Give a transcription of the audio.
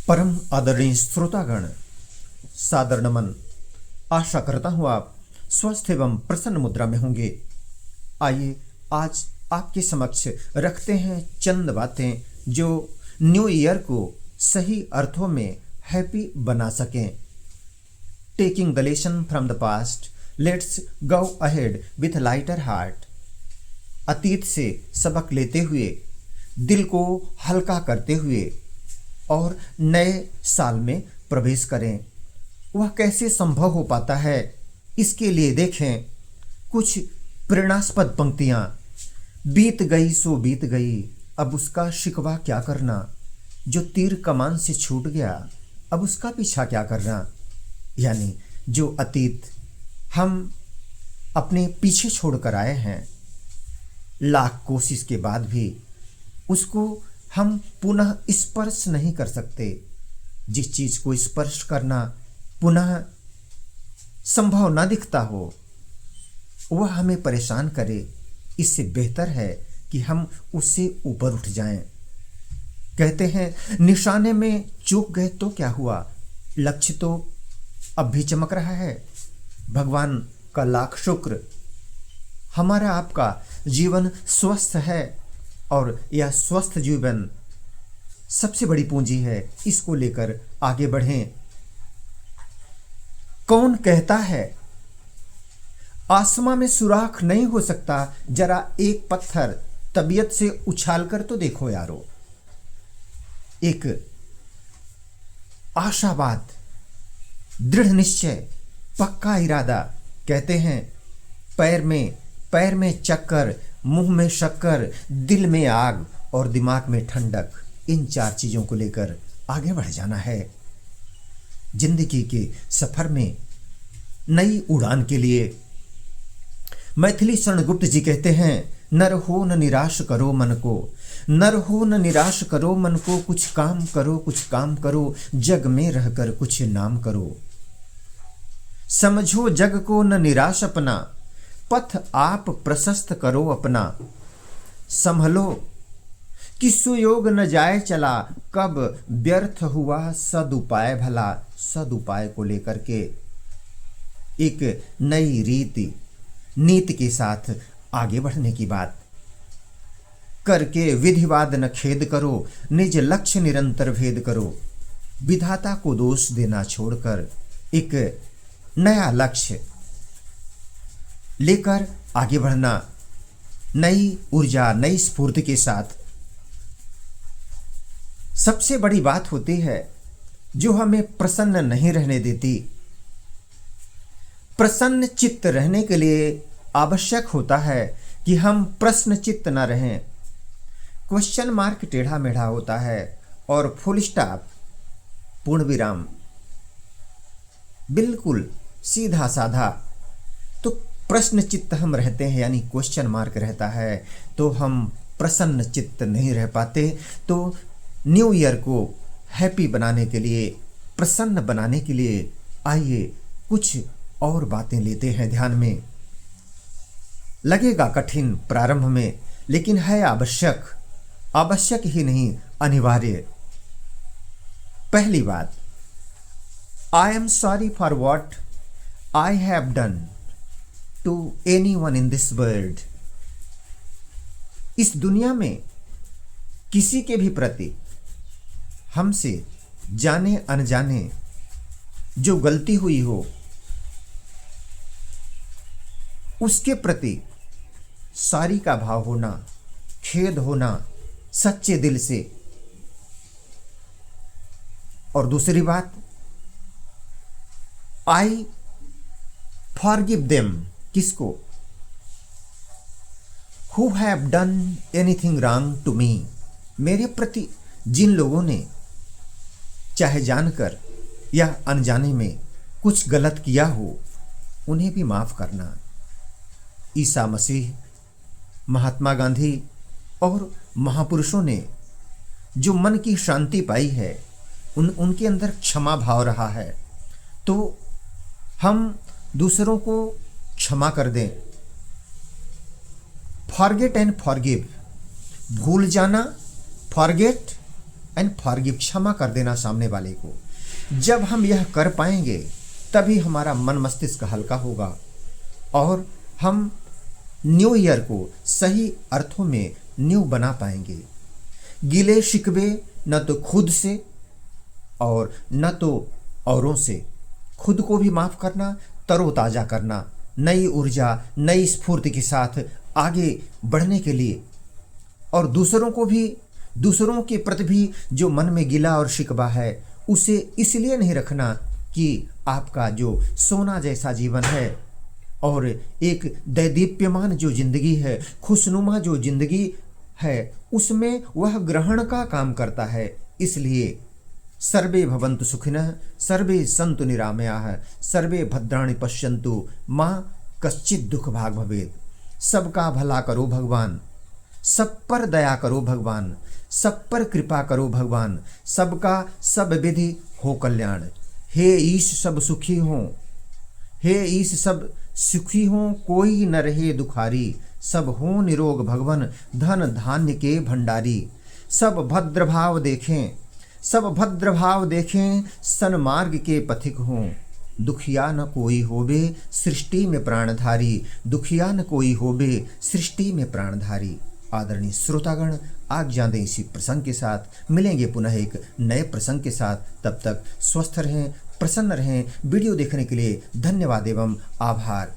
परम आदरणीय श्रोतागण, सादर नमन। आशा करता हूँ आप स्वस्थ एवं प्रसन्न मुद्रा में होंगे। आइए आज आपके समक्ष रखते हैं चंद बातें जो न्यू ईयर को सही अर्थों में हैप्पी बना सकें। Taking the lesson from the past, let's go ahead with lighter heart. अतीत से सबक लेते हुए, दिल को हल्का करते हुए और नए साल में प्रवेश करें। वह कैसे संभव हो पाता है, इसके लिए देखें कुछ प्रेरणास्पद पंक्तियाँ। बीत गई सो बीत गई, अब उसका शिकवा क्या करना। जो तीर कमान से छूट गया, अब उसका पीछा क्या करना। यानी जो अतीत हम अपने पीछे छोड़कर आए हैं, लाख कोशिश के बाद भी उसको हम पुनः स्पर्श नहीं कर सकते। जिस चीज को स्पर्श करना पुनः संभव ना दिखता हो, वह हमें परेशान करे। इससे बेहतर है कि हम उससे ऊपर उठ जाएं। कहते हैं निशाने में चूक गए तो क्या हुआ, लक्ष्य तो अब भी चमक रहा है। भगवान का लाख शुक्र, हमारा आपका जीवन स्वस्थ है और यह स्वस्थ जीवन सबसे बड़ी पूंजी है। इसको लेकर आगे बढ़ें। कौन कहता है आसमां में सुराख नहीं हो सकता, जरा एक पत्थर तबीयत से उछाल कर तो देखो यारो। एक आशावाद, दृढ़ निश्चय, पक्का इरादा। कहते हैं पैर में चक्कर, मुंह में शक्कर, दिल में आग और दिमाग में ठंडक। इन चार चीजों को लेकर आगे बढ़ जाना है। जिंदगी के सफर में नई उड़ान के लिए मैथिली शरण गुप्त जी कहते हैं, नर हो न निराश करो मन को, नर हो न निराश करो मन को, कुछ काम करो, जग में रहकर कुछ नाम करो। समझो जग को न निराश अपना, पथ आप प्रशस्त करो अपना। संभलो कि सुयोग न जाए चला, कब व्यर्थ हुआ सदुपाय भला। सदुपाय को लेकर के एक नई नीति के साथ आगे बढ़ने की बात करके, विधिवाद न खेद करो, निज लक्ष्य निरंतर भेद करो। विधाता को दोष देना छोड़कर एक नया लक्ष्य लेकर आगे बढ़ना, नई ऊर्जा, नई स्फूर्ति के साथ। सबसे बड़ी बात होती है जो हमें प्रसन्न नहीं रहने देती। प्रसन्न चित्त रहने के लिए आवश्यक होता है कि हम प्रश्न चित्त न रहें। क्वेश्चन मार्क टेढ़ा मेढ़ा होता है और फुल स्टॉप, पूर्ण विराम बिल्कुल सीधा साधा। तो प्रश्न चित्त हम रहते हैं, यानी क्वेश्चन मार्क रहता है, तो हम प्रसन्न चित्त नहीं रह पाते। तो न्यू ईयर को हैप्पी बनाने के लिए, प्रसन्न बनाने के लिए आइए कुछ और बातें लेते हैं ध्यान में। लगेगा कठिन प्रारंभ में, लेकिन है आवश्यक ही नहीं, अनिवार्य। पहली बात, I am sorry for what I have done to anyone in this world. इस दुनिया में किसी के भी प्रति हमसे जाने अनजाने जो गलती हुई हो, उसके प्रति सॉरी का भाव होना, खेद होना सच्चे दिल से। और दूसरी बात, आई फॉरगिव देम। किसको? Who have done anything wrong to me. मेरे प्रति जिन लोगों ने चाहे जानकर या अनजाने में कुछ गलत किया हो, उन्हें भी माफ करना। ईसा मसीह, महात्मा गांधी और महापुरुषों ने जो मन की शांति पाई है, उनके अंदर क्षमा भाव रहा है। तो हम दूसरों को क्षमा कर दें। फॉरगेट एंड फॉरगिव, भूल जाना, फॉरगेट एंड फॉरगिव, क्षमा कर देना सामने वाले को। जब हम यह कर पाएंगे तभी हमारा मन मस्तिष्क हल्का होगा और हम न्यू ईयर को सही अर्थों में न्यू बना पाएंगे। गिले शिकवे न तो खुद से और न तो औरों से, खुद को भी माफ़ करना, तरोताज़ा करना, नई ऊर्जा नई स्फूर्ति के साथ आगे बढ़ने के लिए, और दूसरों को भी, दूसरों के प्रति भी जो मन में गिला और शिकवा है उसे इसलिए नहीं रखना कि आपका जो सोना जैसा जीवन है और एक दैदीप्यमान जो जिंदगी है, खुशनुमा जो जिंदगी है, उसमें वह ग्रहण का काम करता है। इसलिए सर्वे भवन्तु सुखिनः, सर्वे सन्तु निरामयाः, सर्वे भद्राणि पश्यन्तु माँ कश्चित् दुख भाग भवेत्। सबका भला करो भगवान, सब पर दया करो भगवान, सब पर कृपा करो भगवान, सबका सब विधि हो कल्याण। हे ईश सब सुखी हों, हे ईश सब सुखी हों, कोई न रहे दुखारी, सब हो निरोग भगवन, धन धान्य के भंडारी। सब भद्र भाव देखें, सब भद्र भाव देखें, सन्मार्ग के पथिक हों। दुखिया न कोई होवे सृष्टि में प्राणधारी, दुखिया न कोई होवे सृष्टि में प्राणधारी। आदरणीय श्रोतागण, आज्ञा दें इसी प्रसंग के साथ। मिलेंगे पुनः एक नए प्रसंग के साथ। तब तक स्वस्थ रहें, प्रसन्न रहें। वीडियो देखने के लिए धन्यवाद एवं आभार।